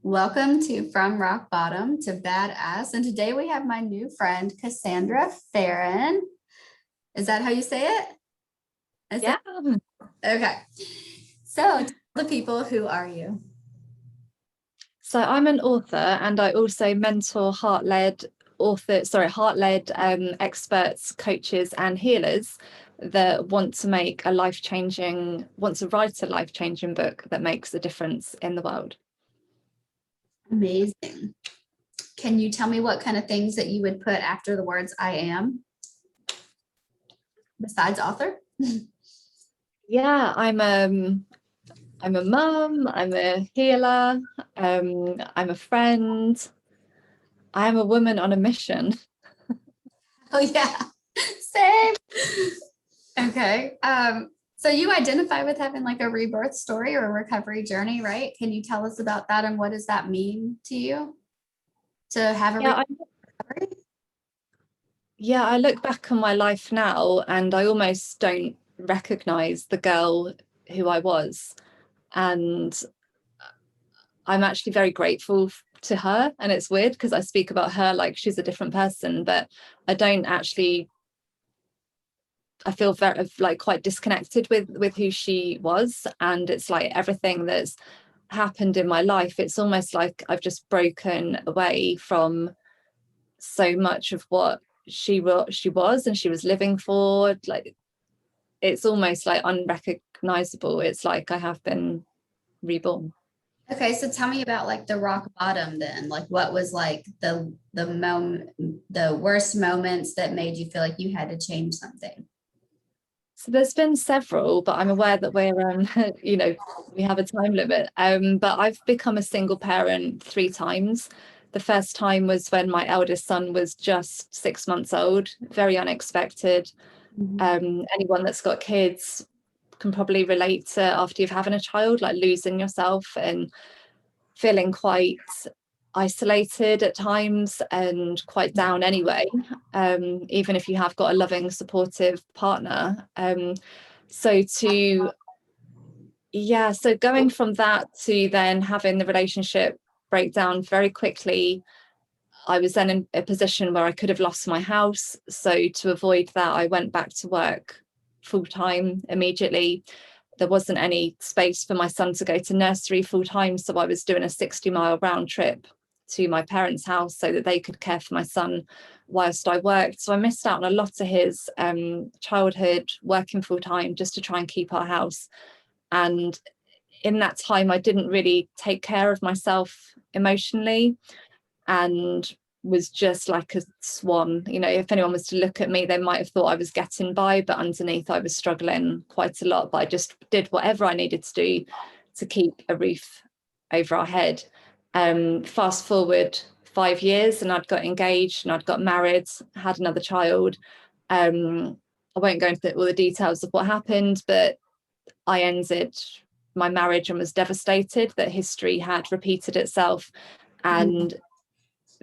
Welcome to From Rock Bottom to Badass. And today we have my new friend, Cassandra Farren. Is that how you say it? Yeah. Okay. So tell the people, who are you? So I'm an author and I also mentor heart-led experts, coaches and healers that want to write a life-changing book that makes a difference in the world. Amazing. Can you tell me what kind of things that you would put after the words I am besides author? Yeah, I'm a mum, I'm a healer, I'm a friend, I am a woman on a mission. Oh yeah, same. Okay. So you identify with having like a rebirth story or a recovery journey, right? Can you tell us about that and what does that mean to you to have a recovery? I look back on my life now and I almost don't recognize the girl who I was. And I'm actually very grateful to her. And it's weird because I speak about her like she's a different person, but I don't actually, I feel very like quite disconnected with who she was. And it's like everything that's happened in my life, it's almost like I've just broken away from so much of what she was and she was living for. Like it's almost like unrecognizable. It's like I have been reborn. Okay, so tell me about like the rock bottom then. Like what was like the moment, the worst moments that made you feel like you had to change something? So there's been several, but I'm aware that we're we have a time limit. But I've become a single parent 3 times. The first time was when my eldest son was just 6 months old, very unexpected. Anyone that's got kids can probably relate to after you've having a child, like losing yourself and feeling quite isolated at times and quite down anyway, even if you have got a loving, supportive partner. So going from that to then having the relationship break down very quickly, I was then in a position where I could have lost my house. So to avoid that, I went back to work full time immediately. There wasn't any space for my son to go to nursery full time. So I was doing a 60-mile round trip to my parents' house so that they could care for my son whilst I worked. So I missed out on a lot of his childhood, working full time just to try and keep our house. And in that time, I didn't really take care of myself emotionally and was just like a swan. You know, if anyone was to look at me, they might have thought I was getting by, but underneath I was struggling quite a lot. But I just did whatever I needed to do to keep a roof over our head. Fast forward 5 years and I'd got engaged and I'd got married, had another child. I won't go into all the details of what happened, but I ended my marriage and was devastated that history had repeated itself, and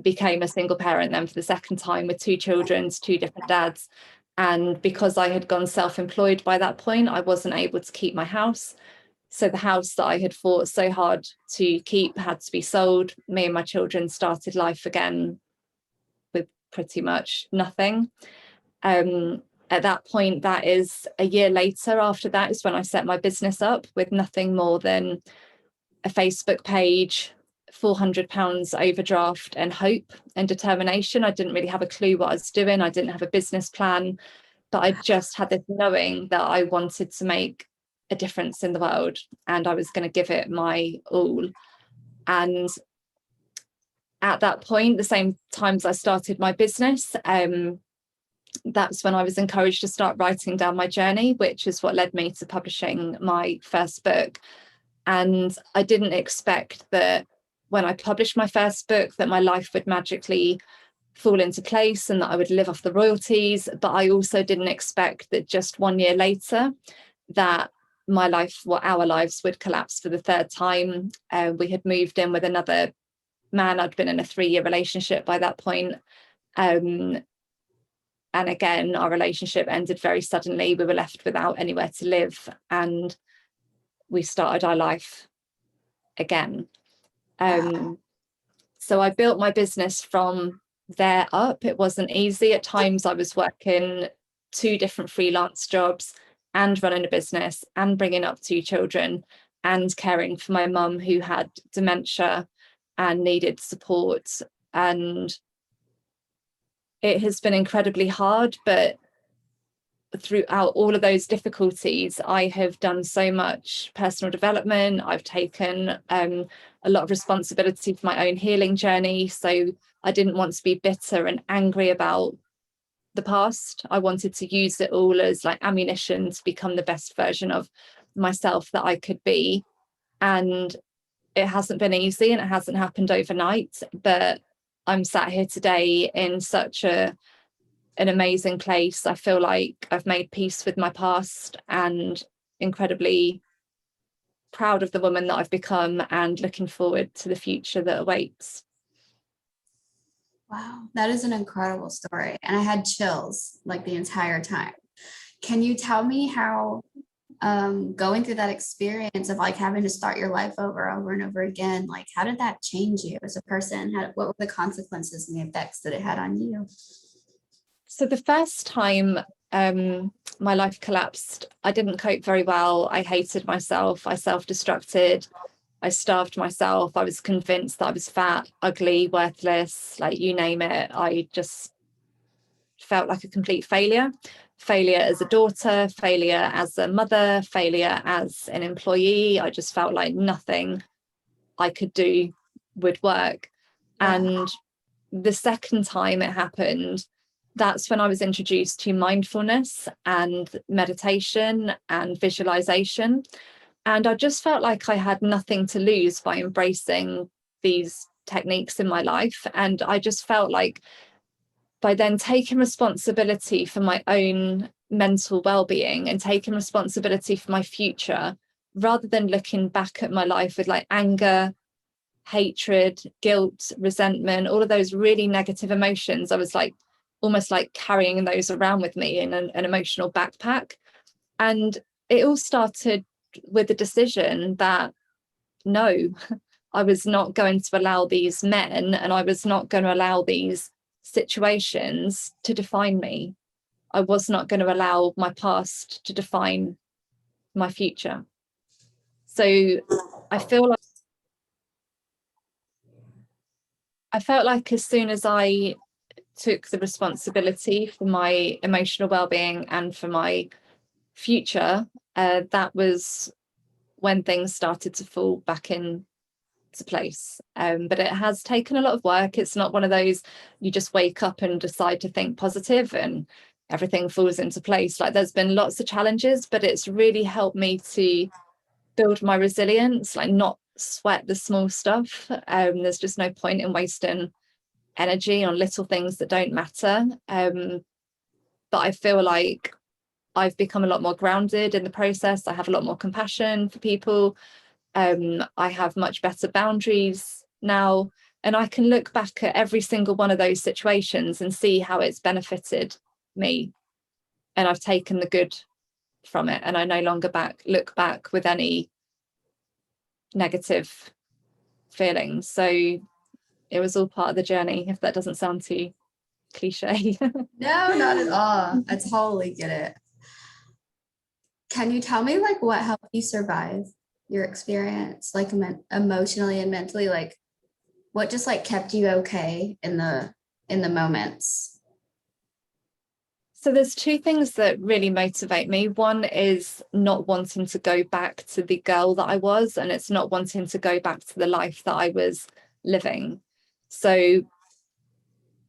became a single parent then for the second time with 2 children, 2 different dads. And because I had gone self-employed by that point, I wasn't able to keep my house. So the house that I had fought so hard to keep had to be sold. Me and my children started life again with pretty much nothing. At that point, that is a year later, after that is when I set my business up with nothing more than a Facebook page, £400 overdraft and hope and determination. I didn't really have a clue what I was doing. I didn't have a business plan, but I just had this knowing that I wanted to make a difference in the world and I was going to give it my all. And at that point, the same times I started my business, that's when I was encouraged to start writing down my journey, which is what led me to publishing my first book. And I didn't expect that when I published my first book that my life would magically fall into place and that I would live off the royalties. But I also didn't expect that just 1 year later that our lives would collapse for the 3rd time. We had moved in with another man. I'd been in a 3-year relationship by that point. And again, our relationship ended very suddenly. We were left without anywhere to live and we started our life again. Wow. So I built my business from there up. It wasn't easy. At times I was working 2 different freelance jobs and running a business and bringing up 2 children and caring for my mum who had dementia and needed support. And it has been incredibly hard, but throughout all of those difficulties, I have done so much personal development. I've taken a lot of responsibility for my own healing journey. So I didn't want to be bitter and angry about the past. I wanted to use it all as like ammunition to become the best version of myself that I could be. And it hasn't been easy and it hasn't happened overnight, but I'm sat here today in such an amazing place. I feel like I've made peace with my past and incredibly proud of the woman that I've become and looking forward to the future that awaits. Wow, that is an incredible story. And I had chills like the entire time. Can you tell me how going through that experience of like having to start your life over and over again, like how did that change you as a person? What were the consequences and the effects that it had on you? So the first time my life collapsed, I didn't cope very well. I hated myself. I self-destructed. I starved myself. I was convinced that I was fat, ugly, worthless, like you name it. I just felt like a complete failure. Failure as a daughter, failure as a mother, failure as an employee. I just felt like nothing I could do would work. Yeah. And the second time it happened, that's when I was introduced to mindfulness and meditation and visualization. And I just felt like I had nothing to lose by embracing these techniques in my life. And I just felt like by then taking responsibility for my own mental well-being and taking responsibility for my future, rather than looking back at my life with like anger, hatred, guilt, resentment, all of those really negative emotions, I was like almost like carrying those around with me in an emotional backpack. And it all started with the decision that no, I was not going to allow these men and I was not going to allow these situations to define me. I was not going to allow my past to define my future. So I felt like as soon as I took the responsibility for my emotional well-being and for my future, that was when things started to fall back into place. But it has taken a lot of work. It's not one of those you just wake up and decide to think positive and everything falls into place. Like there's been lots of challenges, but it's really helped me to build my resilience, like not sweat the small stuff. There's just no point in wasting energy on little things that don't matter. But I feel like I've become a lot more grounded in the process. I have a lot more compassion for people. I have much better boundaries now, and I can look back at every single one of those situations and see how it's benefited me. And I've taken the good from it, and I no longer look back with any negative feelings. So it was all part of the journey, if that doesn't sound too cliche. No, not at all. I totally get it. Can you tell me like what helped you survive your experience, like emotionally and mentally? Like what just like kept you okay in the moments? So there's 2 things that really motivate me. One is not wanting to go back to the girl that I was, and it's not wanting to go back to the life that I was living. So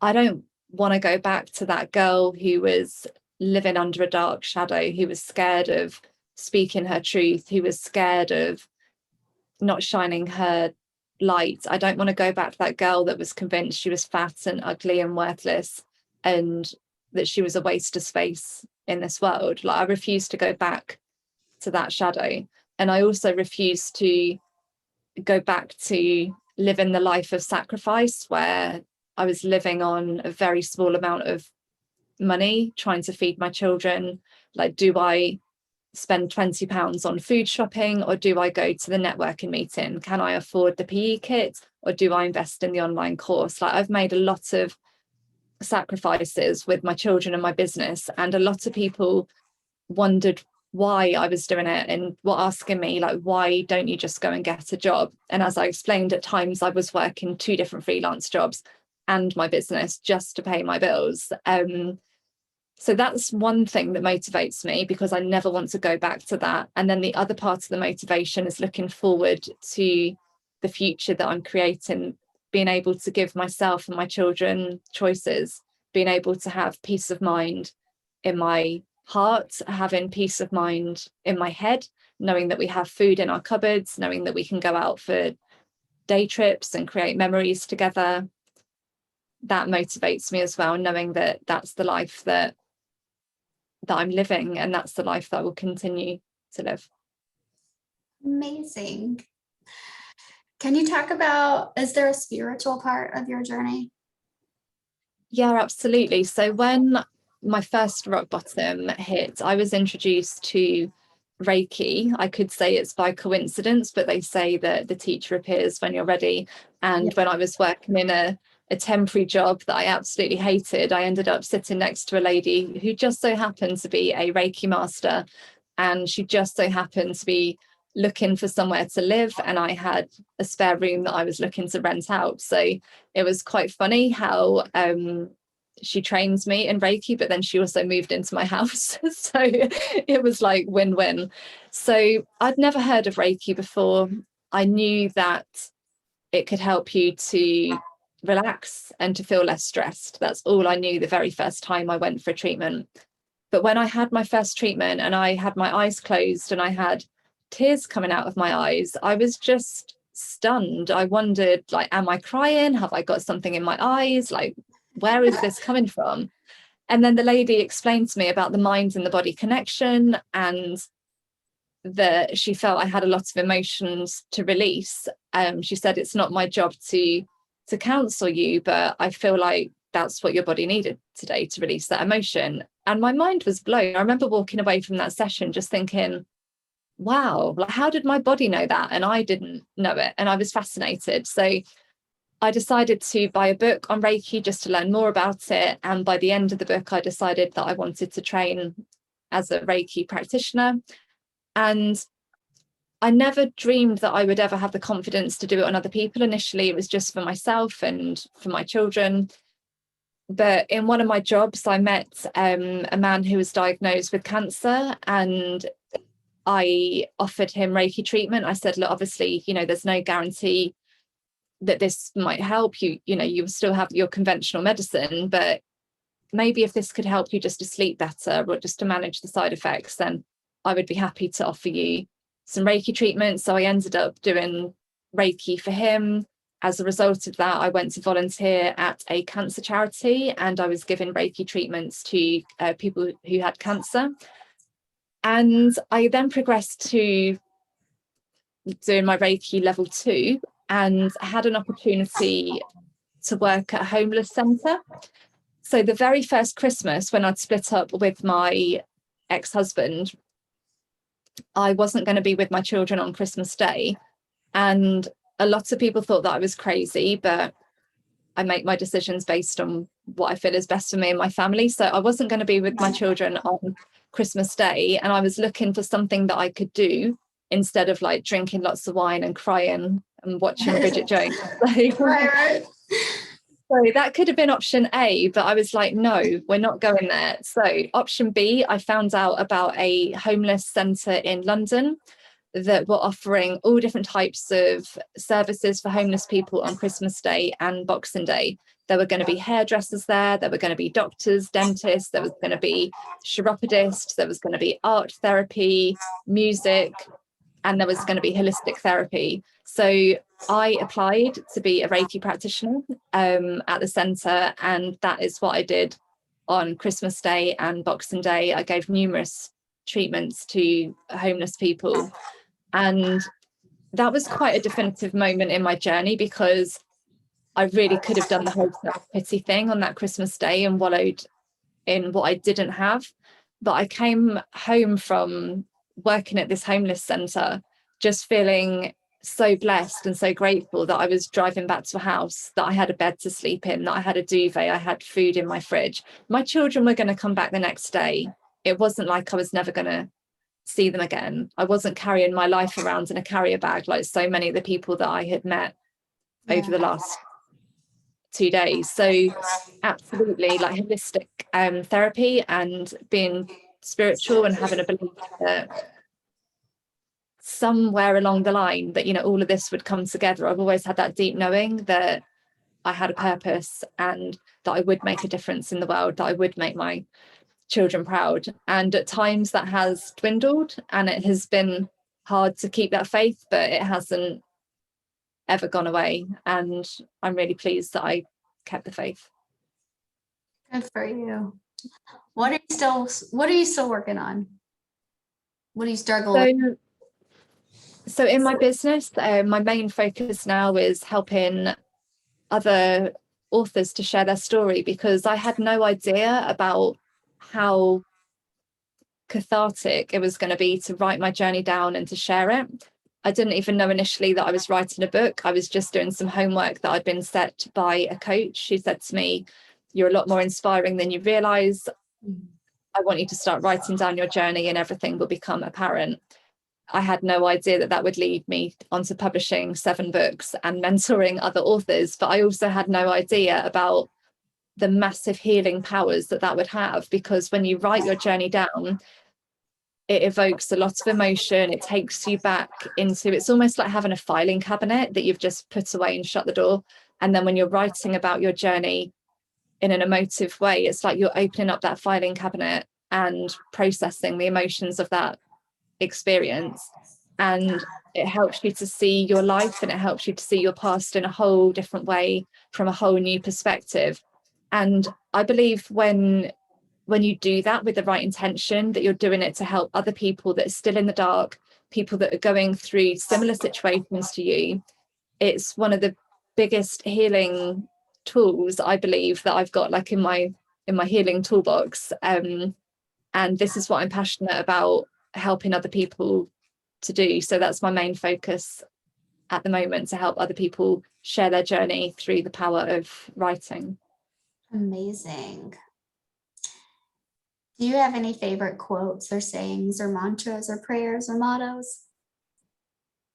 I don't want to go back to that girl who was living under a dark shadow, who was scared of speaking her truth, who was scared of not shining her light. I don't want to go back to that girl that was convinced she was fat and ugly and worthless and that she was a waste of space in this world. Like I refuse to go back to that shadow. And I also refuse to go back to living the life of sacrifice where I was living on a very small amount of money, trying to feed my children. Like, do I spend £20 on food shopping, or do I go to the networking meeting? Can I afford the PE kit, or do I invest in the online course? Like, I've made a lot of sacrifices with my children and my business, and a lot of people wondered why I was doing it and were asking me, like, why don't you just go and get a job? And as I explained, at times I was working 2 different freelance jobs and my business just to pay my bills. So that's one thing that motivates me, because I never want to go back to that. And then the other part of the motivation is looking forward to the future that I'm creating, being able to give myself and my children choices, being able to have peace of mind in my heart, having peace of mind in my head, knowing that we have food in our cupboards, knowing that we can go out for day trips and create memories together. That motivates me as well, knowing that that's the life that I'm living, and that's the life that I will continue to live. Amazing. Can you talk about, is there a spiritual part of your journey? Yeah, absolutely. So when my first rock bottom hit, I was introduced to Reiki. I could say it's by coincidence, but they say that the teacher appears when you're ready. And when I was working in a temporary job that I absolutely hated, I ended up sitting next to a lady who just so happened to be a Reiki master, and she just so happened to be looking for somewhere to live, and I had a spare room that I was looking to rent out. So it was quite funny how she trains me in Reiki, but then she also moved into my house. So it was like win-win. So I'd never heard of Reiki before. I knew that it could help you to relax and to feel less stressed. That's all I knew the very first time I went for a treatment. But when I had my first treatment and I had my eyes closed and I had tears coming out of my eyes, I was just stunned. I wondered, like, am I crying? Have I got something in my eyes? Like, where is this coming from? And then the lady explained to me about the mind and the body connection, and that she felt I had a lot of emotions to release. She said, it's not my job to counsel you, but I feel like that's what your body needed today, to release that emotion. And my mind was blown. I remember walking away from that session just thinking, wow, like, how did my body know that? And I didn't know it. And I was fascinated. So I decided to buy a book on Reiki just to learn more about it. And by the end of the book, I decided that I wanted to train as a Reiki practitioner. And I never dreamed that I would ever have the confidence to do it on other people. Initially, it was just for myself and for my children. But in one of my jobs, I met a man who was diagnosed with cancer, and I offered him Reiki treatment. I said, look, obviously, there's no guarantee that this might help you. You still have your conventional medicine, but maybe if this could help you just to sleep better or just to manage the side effects, then I would be happy to offer you some Reiki treatment. So I ended up doing Reiki for him. As a result of that, I went to volunteer at a cancer charity, and I was giving Reiki treatments to people who had cancer. And I then progressed to doing my Reiki level 2, and had an opportunity to work at a homeless centre. So the very first Christmas, when I'd split up with my ex-husband, I wasn't going to be with my children on Christmas Day. And a lot of people thought that I was crazy, but I make my decisions based on what I feel is best for me and my family. So I wasn't going to be with my children on Christmas Day, and I was looking for something that I could do instead of like drinking lots of wine and crying and watching Bridget Jones. Right. So that could have been option A, but I was like, no, we're not going there. So option B, I found out about a homeless centre in London that were offering all different types of services for homeless people on Christmas Day and Boxing Day. There were going to be hairdressers there were going to be doctors, dentists, there was going to be chiropodists, there was going to be art therapy, music, and there was going to be holistic therapy. So I applied to be a Reiki practitioner at the centre, and that is what I did on Christmas Day and Boxing Day. I gave numerous treatments to homeless people, and that was quite a definitive moment in my journey, because I really could have done the whole self-pity thing on that Christmas Day and wallowed in what I didn't have. But I came home from working at this homeless centre, just feeling so blessed and so grateful that I was driving back to a house, that I had a bed to sleep in, that I had a duvet, I had food in my fridge. My children were going to come back the next day. It wasn't like I was never going to see them again. I wasn't carrying my life around in a carrier bag like so many of the people that I had met over the last 2 days. So absolutely, like holistic therapy and being spiritual and having a belief that somewhere along the line that, you know, all of this would come together. I've always had that deep knowing that I had a purpose and that I would make a difference in the world, that I would make my children proud. And at times that has dwindled and it has been hard to keep that faith, but it hasn't ever gone away. And I'm really pleased that I kept the faith. Good for you. What are you still working on? What do you struggle with? So in my business, my main focus now is helping other authors to share their story, because I had no idea about how cathartic it was going to be to write my journey down and to share it. I didn't even know initially that I was writing a book. I was just doing some homework that I'd been set by a coach. She said to me, "You're a lot more inspiring than you realize. I want you to start writing down your journey and everything will become apparent." I had no idea that that would lead me onto publishing 7 books and mentoring other authors, but I also had no idea about the massive healing powers that that would have, because when you write your journey down, it evokes a lot of emotion. It takes you back into, it's almost like having a filing cabinet that you've just put away and shut the door. And then when you're writing about your journey in an emotive way, it's like you're opening up that filing cabinet and processing the emotions of that experience. And it helps you to see your life and it helps you to see your past in a whole different way, from a whole new perspective. And I believe when you do that with the right intention, that you're doing it to help other people that are still in the dark, people that are going through similar situations to you. It's one of the biggest healing tools, I believe, that I've got like in my healing toolbox. And this is what I'm passionate about, helping other people to do. So that's my main focus at the moment, to help other people share their journey through the power of writing. Amazing. Do you have any favorite quotes or sayings or mantras or prayers or mottos?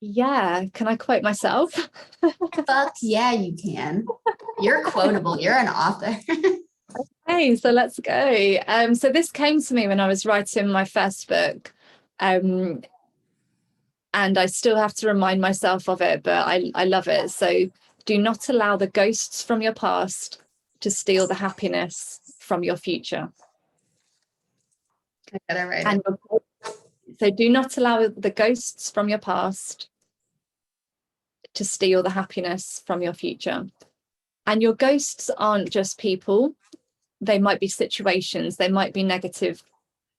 Yeah, can I quote myself? Fuck yeah, you can. You're quotable. You're an author. Hey, so let's go. So this came to me when I was writing my first book. And I still have to remind myself of it, but I love it. So, do not allow the ghosts from your past to steal the happiness from your future. I gotta write it. So do not allow the ghosts from your past to steal the happiness from your future. And your ghosts aren't just people. They might be situations, they might be negative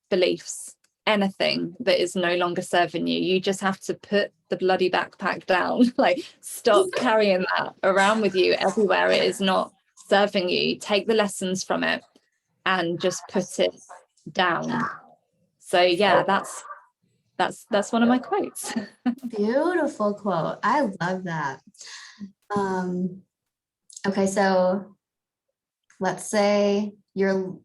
beliefs, anything that is no longer serving you. You just have to put the bloody backpack down. Like, stop carrying that around with you everywhere it is not serving you. Take the lessons from it and just put it down. So yeah, that's one of my quotes. Beautiful quote. I love that. Okay, so let's say you're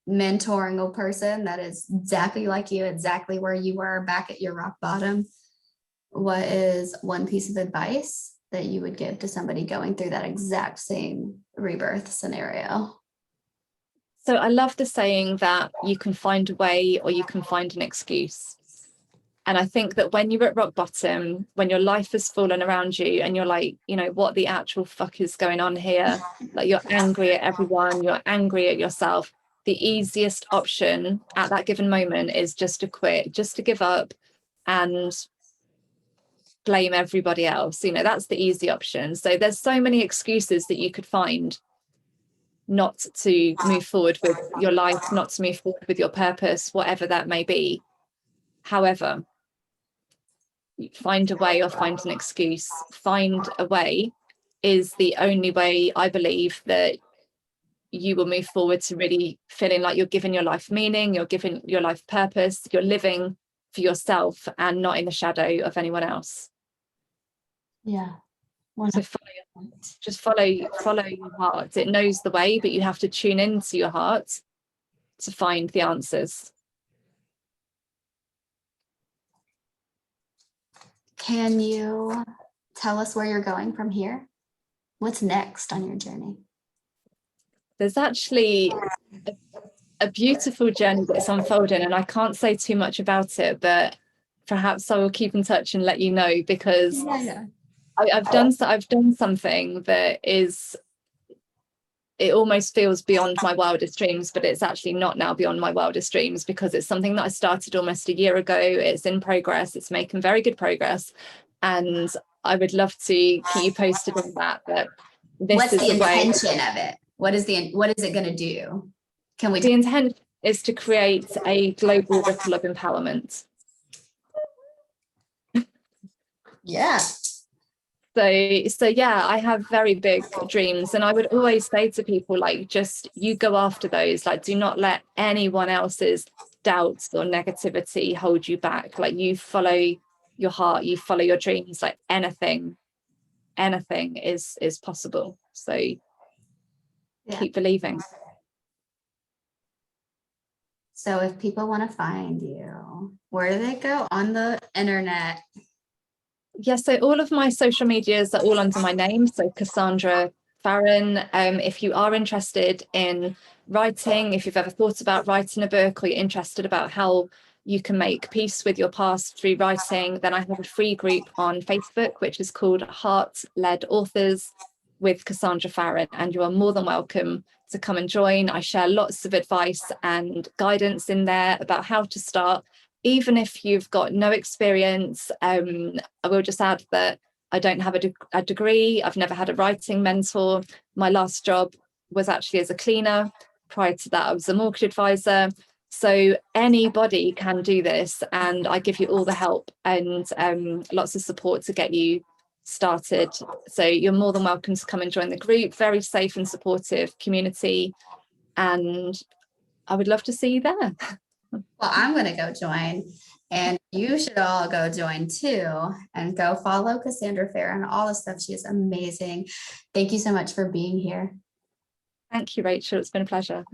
mentoring a person that is exactly like you, exactly where you were back at your rock bottom. What is one piece of advice that you would give to somebody going through that exact same rebirth scenario? So I love the saying that you can find a way or you can find an excuse. And I think that when you're at rock bottom, when your life has fallen around you and you're like, you know, what the actual fuck is going on here? Like, you're angry at everyone, you're angry at yourself. The easiest option at that given moment is just to quit, just to give up and blame everybody else. You know, that's the easy option. So there's so many excuses that you could find not to move forward with your life, not to move forward with your purpose, whatever that may be. However, find a way or find an excuse. Find a way is the only way, I believe, that you will move forward to really feeling like you're giving your life meaning, you're giving your life purpose, you're living for yourself and not in the shadow of anyone else. Yeah. So follow your heart. It knows the way, but you have to tune into your heart to find the answers. Can you tell us where you're going from here? What's next on your journey? There's actually a beautiful journey that's unfolding, and I can't say too much about it, but perhaps I will keep in touch and let you know, because I've done something that is, it almost feels beyond my wildest dreams, but it's actually not now beyond my wildest dreams, because it's something that I started almost a year ago. It's in progress. It's making very good progress, and I would love to keep you posted on that. But what's the intention of it? What is it going to do? The intent is to create a global ripple of empowerment. Yeah. So yeah, I have very big dreams, and I would always say to people, like, just you go after those. Like, do not let anyone else's doubts or negativity hold you back. Like, you follow your heart, you follow your dreams. Like, anything is possible. So keep believing. So if people want to find you, where do they go on the internet? Yeah, so all of my social medias are all under my name, so Cassandra Farren. If you are interested in writing, if you've ever thought about writing a book, or you're interested about how you can make peace with your past through writing, then I have a free group on Facebook, which is called Heart-Led Authors with Cassandra Farren, and you are more than welcome to come and join. I share lots of advice and guidance in there about how to start. Even if you've got no experience, I will just add that I don't have a degree. I've never had a writing mentor. My last job was actually as a cleaner. Prior to that, I was a mortgage advisor. So anybody can do this, and I give you all the help and lots of support to get you started. So you're more than welcome to come and join the group. Very safe and supportive community, and I would love to see you there. Well, I'm going to go join, and you should all go join too, and go follow Cassandra Farren, all the stuff. She is amazing. Thank you so much for being here. Thank you, Rachel. It's been a pleasure.